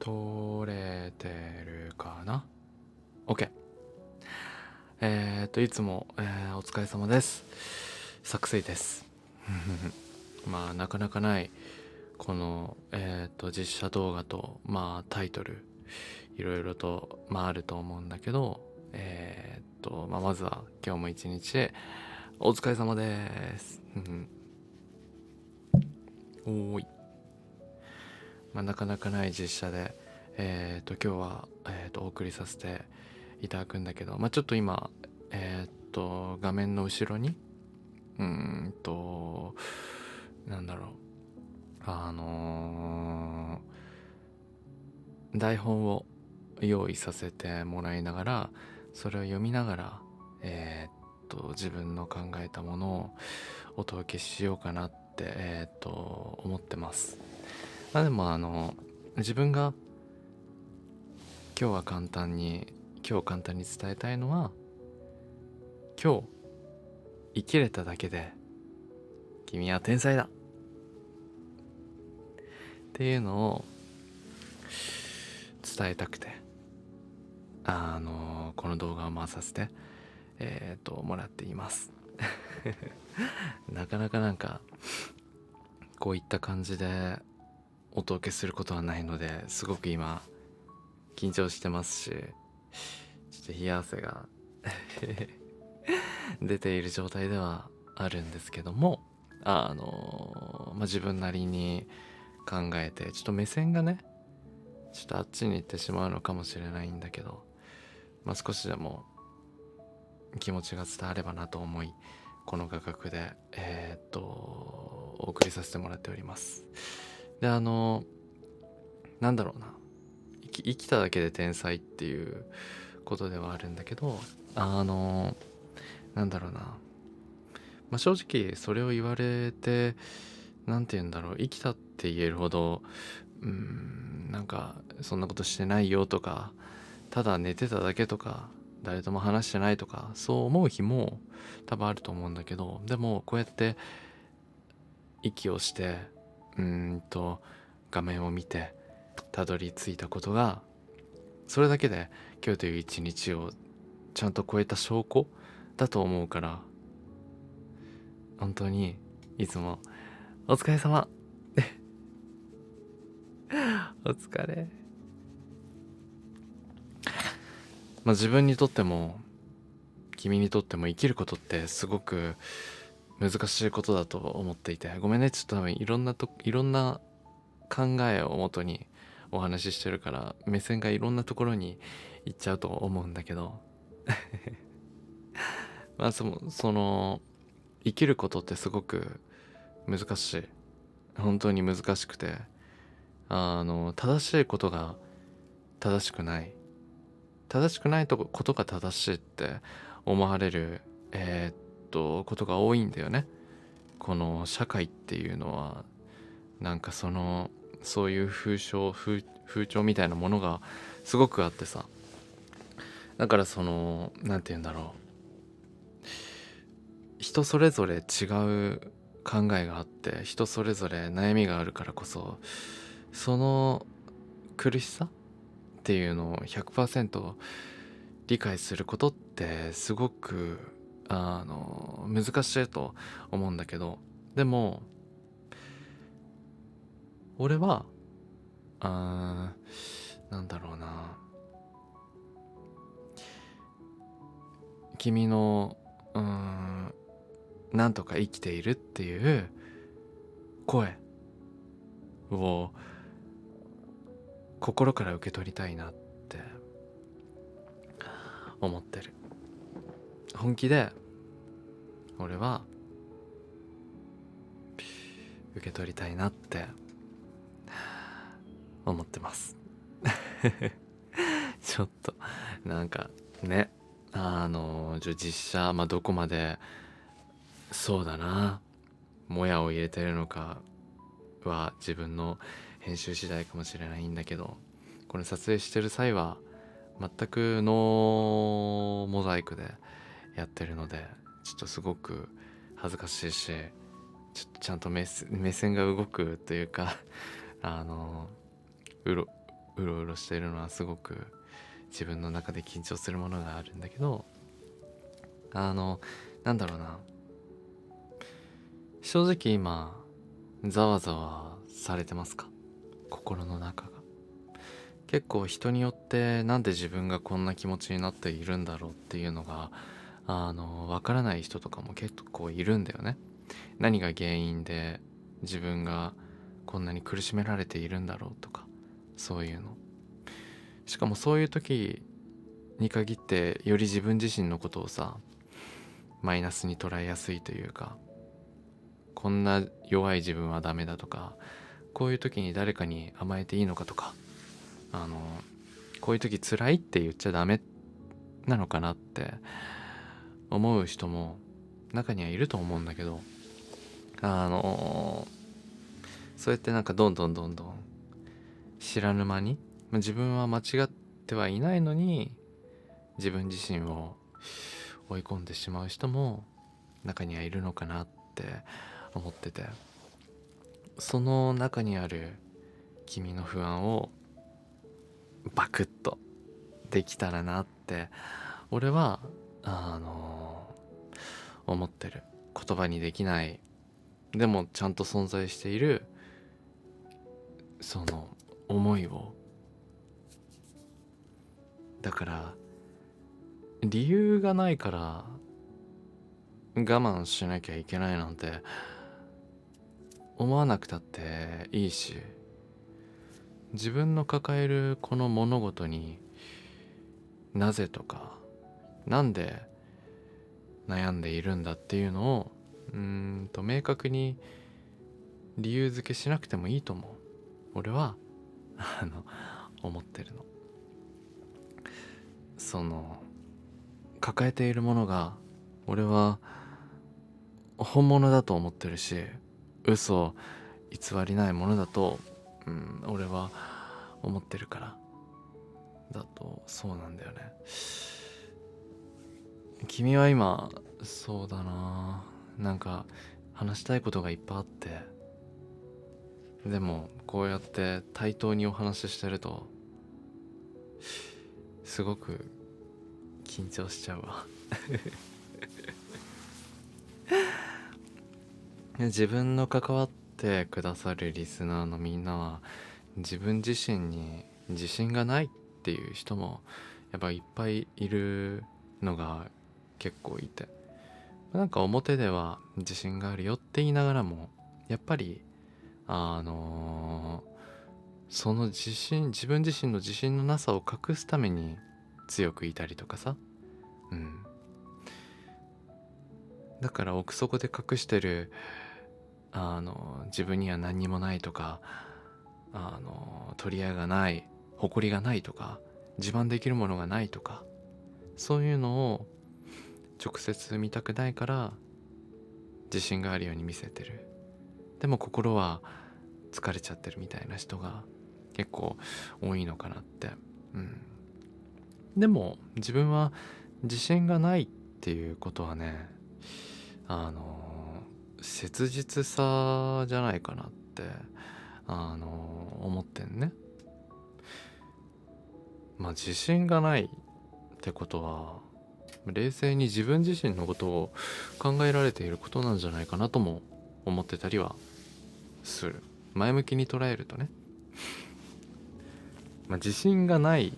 撮れてるかな？ OK。いつも、お疲れ様です。作成です。まあなかなかないこの、実写動画とタイトルいろいろとあると思うんだけど、まずは今日も一日お疲れ様です。おーい。なかなかない実写で、今日は、お送りさせていただくんだけど、ちょっと今、画面の後ろに、なんだろう、台本を用意させてもらいながら、それを読みながら、自分の考えたものをお届けしようかなって、思ってます。でも自分が今日簡単に伝えたいのは、今日生きれただけで君は天才だっていうのを伝えたくて、この動画を回させてもらっていますなかなかこういった感じでお届けすることはないので、すごく今緊張してますし、ちょっと冷や汗が出ている状態ではあるんですけども、自分なりに考えて、ちょっと目線がね、ちょっとあっちに行ってしまうのかもしれないんだけど、少しでも気持ちが伝わればなと思い、この画角でお送りさせてもらっております。で、なんだろうな、生きただけで天才っていうことではあるんだけど、なんだろうな、正直それを言われて、なんて言うんだろう、生きたって言えるほどそんなことしてないよとか、ただ寝てただけとか、誰とも話してないとか、そう思う日も多分あると思うんだけど、でもこうやって息をして画面を見てたどり着いたことが、それだけで今日という一日をちゃんと超えた証拠だと思うから、本当にいつもお疲れ様お疲れ。自分にとっても君にとっても生きることってすごく難しいことだと思っていて、ごめんね、ちょっと多分いろんな考えをもとにお話ししてるから、目線がいろんなところに行っちゃうと思うんだけどその生きることってすごく難しい。本当に難しくて、正しいことが正しくない、ことが正しいって思われることが多いんだよね。この社会っていうのはそういう風潮みたいなものがすごくあってさ、だからなんて言うんだろう、人それぞれ違う考えがあって、人それぞれ悩みがあるからこそ、その苦しさっていうのを 100% 理解することってすごく難しいと思うんだけど、でも俺はなんだろうな、君のなんとか生きているっていう声を心から受け取りたいなって思ってる。本気で俺は受け取りたいなって思ってますちょっとね、実写どこまでそうだな、もやを入れてるのかは自分の編集次第かもしれないんだけど、これ撮影してる際は全くノーモザイクでやってるので、ちょっとすごく恥ずかしいし、ちょっとちゃんと目線が動くというかううろうろしているのはすごく自分の中で緊張するものがあるんだけど、なんだろうな、正直今ざわざわされてますか？心の中が。結構人によってなんで自分がこんな気持ちになっているんだろうっていうのがわからない人とかも結構いるんだよね。何が原因で自分がこんなに苦しめられているんだろうとか、そういうの。しかもそういう時に限ってより自分自身のことをさ、マイナスに捉えやすいというか、こんな弱い自分はダメだとか、こういう時に誰かに甘えていいのかとか、こういう時辛いって言っちゃダメなのかなって思う人も中にはいると思うんだけど、そうやってなんかどんどん知らぬ間に、自分は間違ってはいないのに自分自身を追い込んでしまう人も中にはいるのかなって思ってて、その中にある君の不安をバクッとできたらなって俺は思ってる。言葉にできない、でもちゃんと存在しているその思いを、だから理由がないから我慢しなきゃいけないなんて思わなくたっていいし、自分の抱えるこの物事になぜとかなんで悩んでいるんだっていうのを明確に理由付けしなくてもいいと思う。俺は思ってるの。その抱えているものが俺は本物だと思ってるし、嘘偽りないものだと、俺は思ってるからだと。そうなんだよね。君は今そうだな、なんか話したいことがいっぱいあって、でもこうやって対等にお話ししてるとすごく緊張しちゃうわ自分の関わってくださるリスナーのみんなは自分自身に自信がないっていう人もやっぱいっぱいいるのが結構いて、なんか表では自信があるよって言いながらもやっぱりその自分自身の自信のなさを隠すために強くいたりとかさ、だから奥底で隠してる自分には何にもないとか、取り合いがない、誇りがないとか、自慢できるものがないとか、そういうのを直接見たくないから自信があるように見せてる。でも心は疲れちゃってるみたいな人が結構多いのかなって。でも自分は自信がないっていうことはね、切実さじゃないかなって思ってんね。自信がないってことは冷静に自分自身のことを考えられていることなんじゃないかなとも思ってたりはする。前向きに捉えるとね、自信がないっ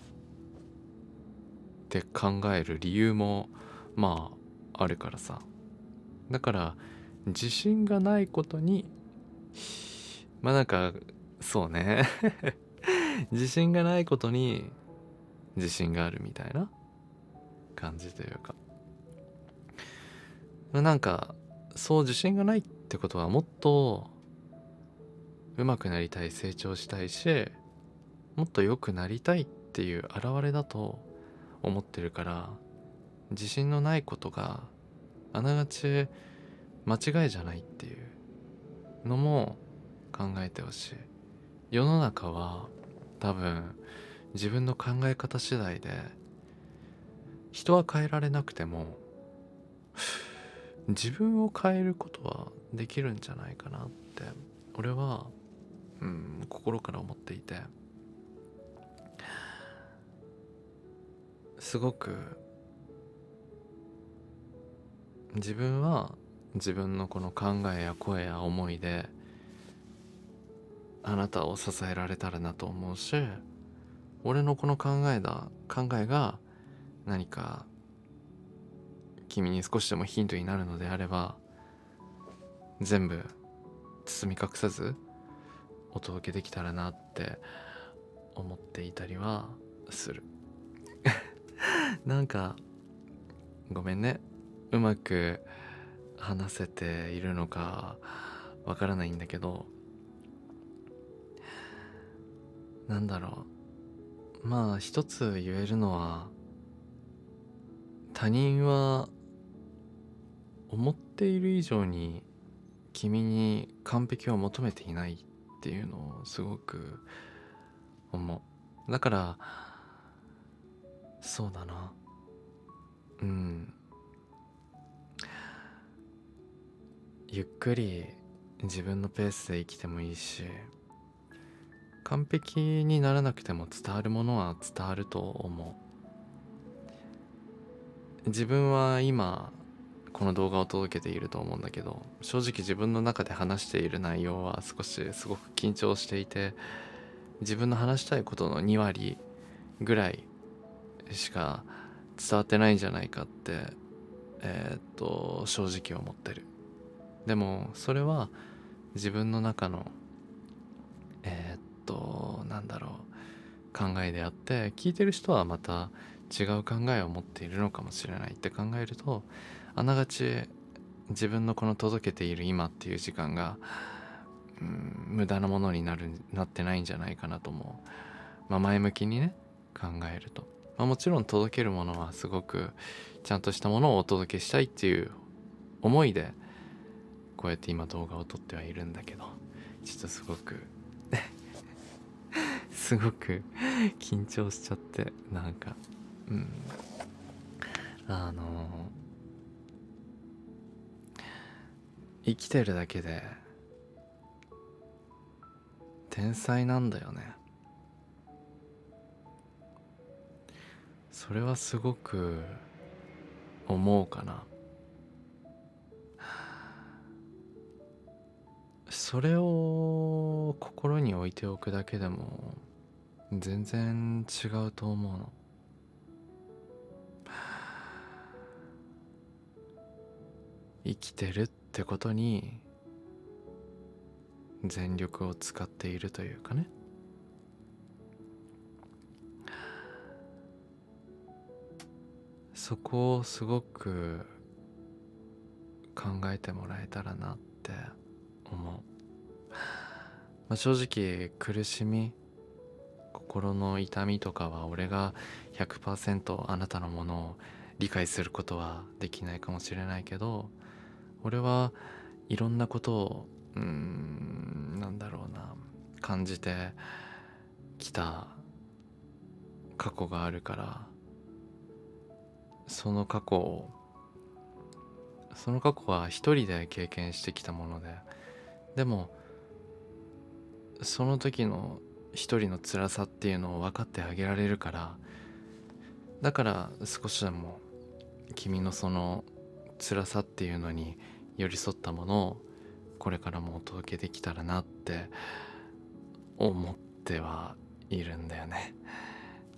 て考える理由もあるからさ。だから自信がないことになんかそうね自信がないことに自信があるみたいな感じというか、なんかそう自信がないってことはもっと上手くなりたい、成長したいし、もっと良くなりたいっていう現れだと思ってるから、自信のないことがあながち間違いじゃないっていうのも考えてほしい。世の中は多分自分の考え方次第で、人は変えられなくても自分を変えることはできるんじゃないかなって俺は心から思っていて、すごく自分は自分のこの考えや声や思いであなたを支えられたらなと思うし、俺のこの考えが何か君に少しでもヒントになるのであれば、全部包み隠さずお届けできたらなって思っていたりはする。なんかごめんね、うまく話せているのかわからないんだけど、なんだろう、まあ一つ言えるのは、他人は思っている以上に君に完璧を求めていないっていうのをすごく思う。だからそうだな、ゆっくり自分のペースで生きてもいいし、完璧にならなくても伝わるものは伝わると思う。自分は今この動画を届けていると思うんだけど、正直自分の中で話している内容はすごく緊張していて、自分の話したいことの2割ぐらいしか伝わってないんじゃないかって正直思ってる。でもそれは自分の中のなんだろう、考えであって、聞いてる人はまた違う考えを持っているのかもしれないって考えると、あながち自分のこの届けている今っていう時間が無駄なものになってないんじゃないかなと思う。前向きにね、考えると、もちろん届けるものはすごくちゃんとしたものをお届けしたいっていう思いでこうやって今動画を撮ってはいるんだけど、ちょっとすごくすごく緊張しちゃって、なんか生きてるだけで天才なんだよね。それはすごく思うかな。それを心に置いておくだけでも全然違うと思うの。生きてるってことに全力を使っているというかね。そこをすごく考えてもらえたらなって思う。正直苦しみ、心の痛みとかは俺が 100% あなたのものを理解することはできないかもしれないけど、俺はいろんなことをなんだろうな、感じてきた過去があるから、その過去は一人で経験してきたもので、でもその時の一人の辛さっていうのを分かってあげられるから、だから少しでも君のその辛さっていうのに寄り添ったものをこれからもお届けできたらなって思ってはいるんだよね。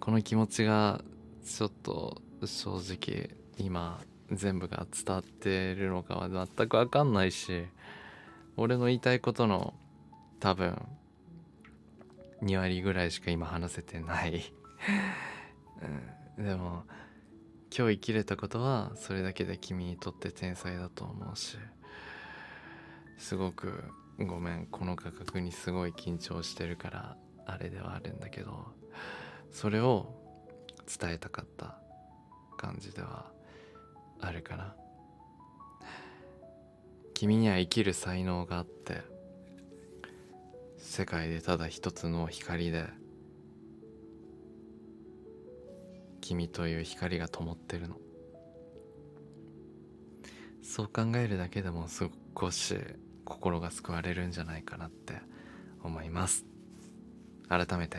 この気持ちがちょっと正直今全部が伝わってるのかは全く分かんないし、俺の言いたいことの多分2割ぐらいしか今話せてないでも今日生きれたことはそれだけで君にとって天才だと思うし、すごくごめん、この価格にすごい緊張してるからあれではあるんだけど、それを伝えたかった感じではあるかな。君には生きる才能があって、世界でただ一つの光で君という光が灯ってるの。そう考えるだけでも少し心が救われるんじゃないかなって思います。改めて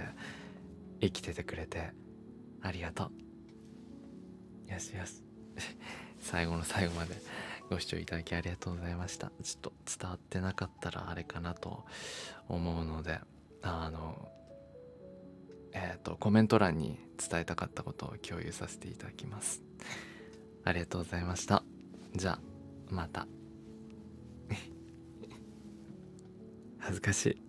生きててくれてありがとう。よしよし最後の最後までご視聴いただきありがとうございました。ちょっと伝わってなかったらあれかなと思うので、コメント欄に伝えたかったことを共有させていただきます。ありがとうございました。じゃあまた恥ずかしい